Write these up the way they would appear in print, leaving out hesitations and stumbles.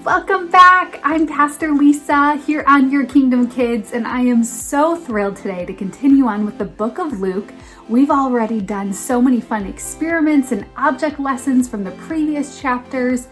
Welcome back. I'm Pastor Lisa here on Your Kingdom Kids, and I am so thrilled today to continue on with the book of Luke. We've already done so many fun experiments and object lessons from the previous chapters.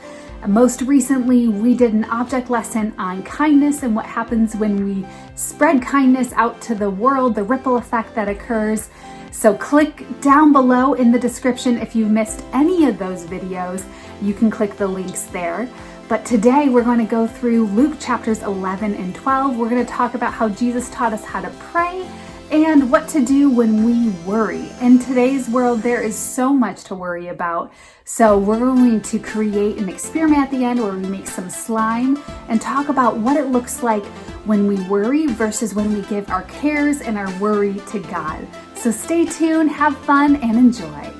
Most recently, we did an object lesson on kindness and what happens when we spread kindness out to the world, the ripple effect that occurs. So click down below in the description if you missed any of those videos. You can click the links there. But today we're going to go through Luke chapters 11 and 12. We're going to talk about how Jesus taught us how to pray and what to do when we worry. In today's world, there is so much to worry about. So we're going to create an experiment at the end where we make some slime and talk about what it looks like when we worry versus when we give our cares and our worry to God. So stay tuned, have fun, and enjoy.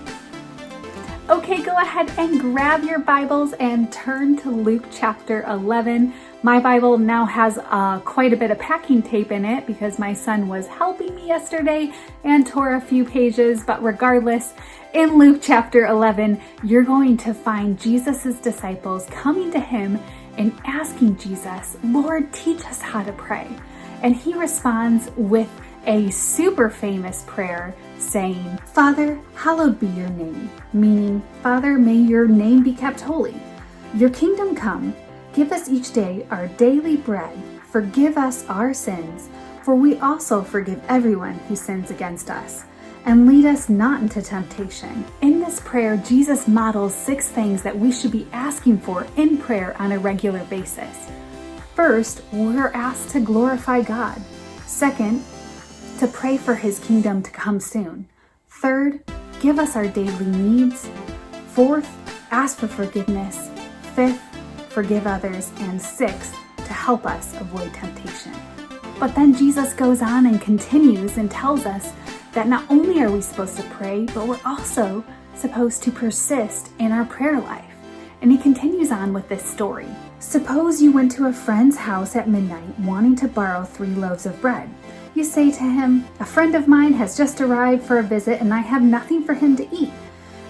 Okay, go ahead and grab your Bibles and turn to Luke chapter 11. My Bible now has quite a bit of packing tape in it because my son was helping me yesterday and tore a few pages. But regardless, in Luke chapter 11, you're going to find Jesus's disciples coming to him and asking Jesus, "Lord, teach us how to pray." And he responds with a super famous prayer saying, "Father, hallowed be your name," meaning, Father, may your name be kept holy. Your kingdom come. Give us each day our daily bread. Forgive us our sins, for we also forgive everyone who sins against us. And lead us not into temptation. In this prayer, Jesus models 6 things that we should be asking for in prayer on a regular basis. First, we're asked to glorify God. Second, to pray for his kingdom to come soon. Third, give us our daily needs. Fourth, ask for forgiveness. Fifth, forgive others. And sixth, to help us avoid temptation. But then Jesus goes on and continues and tells us that not only are we supposed to pray, but we're also supposed to persist in our prayer life. And he continues on with this story. Suppose you went to a friend's house at midnight wanting to borrow 3 loaves of bread. You say to him, "A friend of mine has just arrived for a visit and I have nothing for him to eat."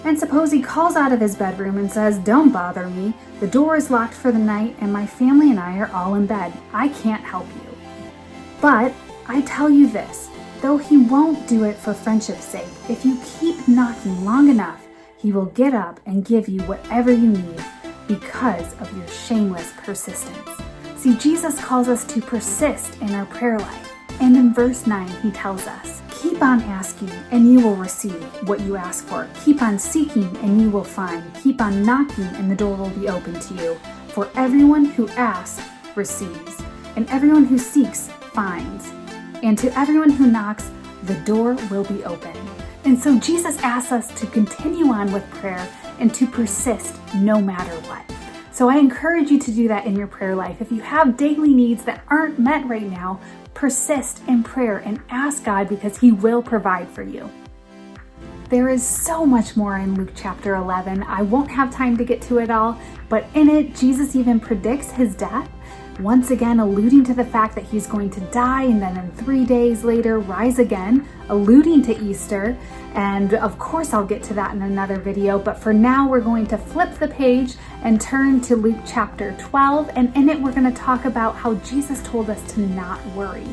And suppose he calls out of his bedroom and says, "Don't bother me. The door is locked for the night and my family and I are all in bed. I can't help you." But I tell you this, though he won't do it for friendship's sake, if you keep knocking long enough, he will get up and give you whatever you need because of your shameless persistence. See, Jesus calls us to persist in our prayer life. And in verse 9, he tells us, "Keep on asking and you will receive what you ask for. Keep on seeking and you will find. Keep on knocking and the door will be open to you. For everyone who asks receives, and everyone who seeks finds. And to everyone who knocks, the door will be open." And so Jesus asks us to continue on with prayer and to persist no matter what. So I encourage you to do that in your prayer life. If you have daily needs that aren't met right now, persist in prayer and ask God because he will provide for you. There is so much more in Luke chapter 11. I won't have time to get to it all, but in it, Jesus even predicts his death, once again alluding to the fact that he's going to die and then in 3 days later rise again, alluding to Easter. And of course I'll get to that in another video, but for now we're going to flip the page and turn to Luke chapter 12, and in it we're going to talk about how Jesus told us to not worry.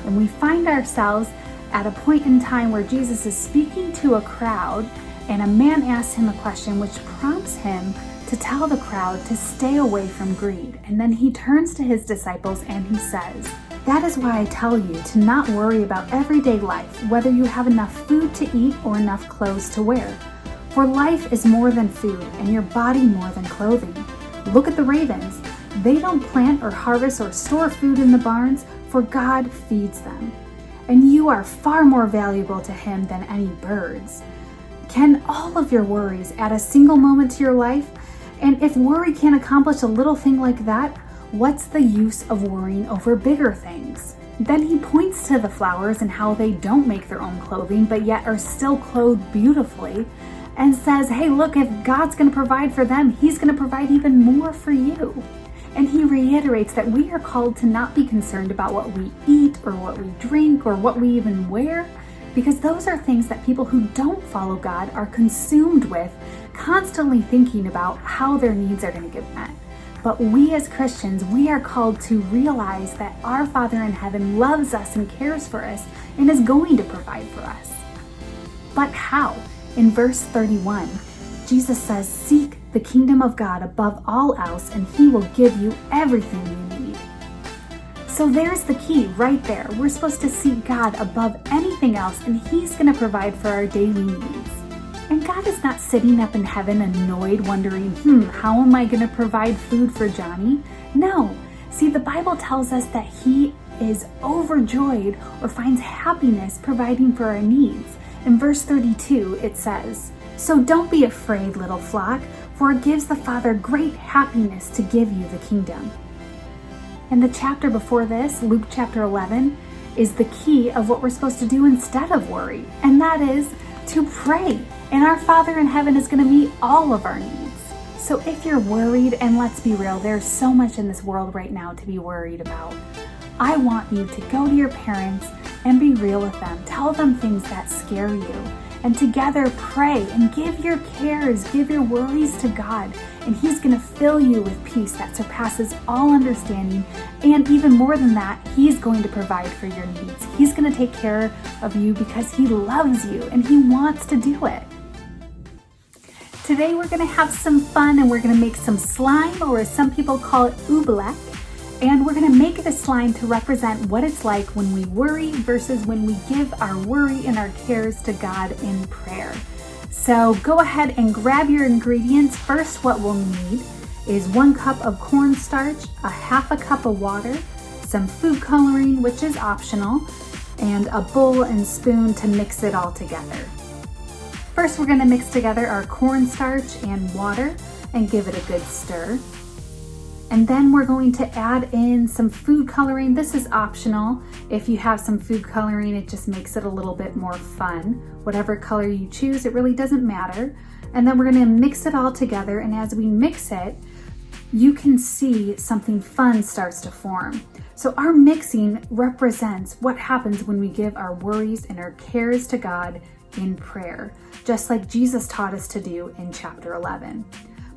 And we find ourselves at a point in time where Jesus is speaking to a crowd, and a man asks him a question which prompts him to tell the crowd to stay away from greed. And then he turns to his disciples and he says, "That is why I tell you to not worry about everyday life, whether you have enough food to eat or enough clothes to wear. For life is more than food, and your body more than clothing. Look at the ravens. They don't plant or harvest or store food in the barns, for God feeds them. And you are far more valuable to him than any birds. Can all of your worries add a single moment to your life? And if worry can't accomplish a little thing like that, what's the use of worrying over bigger things?" Then he points to the flowers and how they don't make their own clothing, but yet are still clothed beautifully, and says, "Hey, look, if God's going to provide for them, he's going to provide even more for you." And he reiterates that we are called to not be concerned about what we eat or what we drink or what we even wear, because those are things that people who don't follow God are consumed with, constantly thinking about how their needs are going to get met. But we as Christians, we are called to realize that our Father in heaven loves us and cares for us and is going to provide for us. But how? In verse 31, Jesus says, "Seek the kingdom of God above all else, and He will give you everything you need." So there's the key right there. We're supposed to seek God above anything else, and He's going to provide for our daily needs. And God is not sitting up in heaven annoyed, wondering, how am I going to provide food for Johnny? No. See, the Bible tells us that He is overjoyed or finds happiness providing for our needs. In verse 32, it says, "So don't be afraid, little flock, for it gives the Father great happiness to give you the kingdom." And the chapter before this, Luke chapter 11, is the key of what we're supposed to do instead of worry. And that is to pray. And our Father in heaven is going to meet all of our needs. So if you're worried, and let's be real, there's so much in this world right now to be worried about, I want you to go to your parents and be real with them. Tell them things that scare you. And together pray and give your cares, give your worries to God. And He's going to fill you with peace that surpasses all understanding. And even more than that, He's going to provide for your needs. He's going to take care of you because He loves you and He wants to do it. Today we're going to have some fun and we're going to make some slime, or as some people call it, oobleck. And we're going to make the slime to represent what it's like when we worry versus when we give our worry and our cares to God in prayer. So go ahead and grab your ingredients. First, what we'll need is 1 cup of cornstarch, a half a cup of water, some food coloring, which is optional, and a bowl and spoon to mix it all together. First, we're going to mix together our cornstarch and water and give it a good stir. And then we're going to add in some food coloring. This is optional. If you have some food coloring, it just makes it a little bit more fun. Whatever color you choose, it really doesn't matter. And then we're going to mix it all together. And as we mix it, you can see something fun starts to form. So our mixing represents what happens when we give our worries and our cares to God in prayer, just like Jesus taught us to do in chapter 11.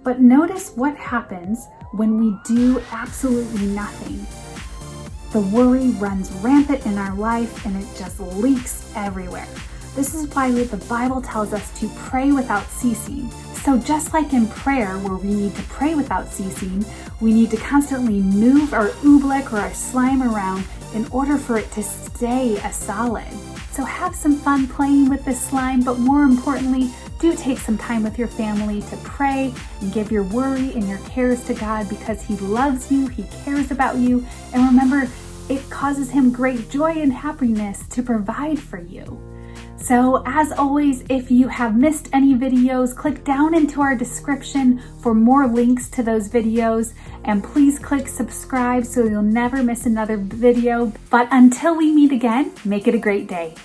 But notice what happens when we do absolutely nothing. The worry runs rampant in our life and it just leaks everywhere. This is why the Bible tells us to pray without ceasing. So just like in prayer, where we need to pray without ceasing, we need to constantly move our oobleck or our slime around in order for it to stay a solid. So have some fun playing with this slime, but more importantly, do take some time with your family to pray and give your worry and your cares to God, because He loves you, He cares about you, and remember, it causes Him great joy and happiness to provide for you. So as always, if you have missed any videos, click down into our description for more links to those videos, and please click subscribe so you'll never miss another video. But until we meet again, make it a great day.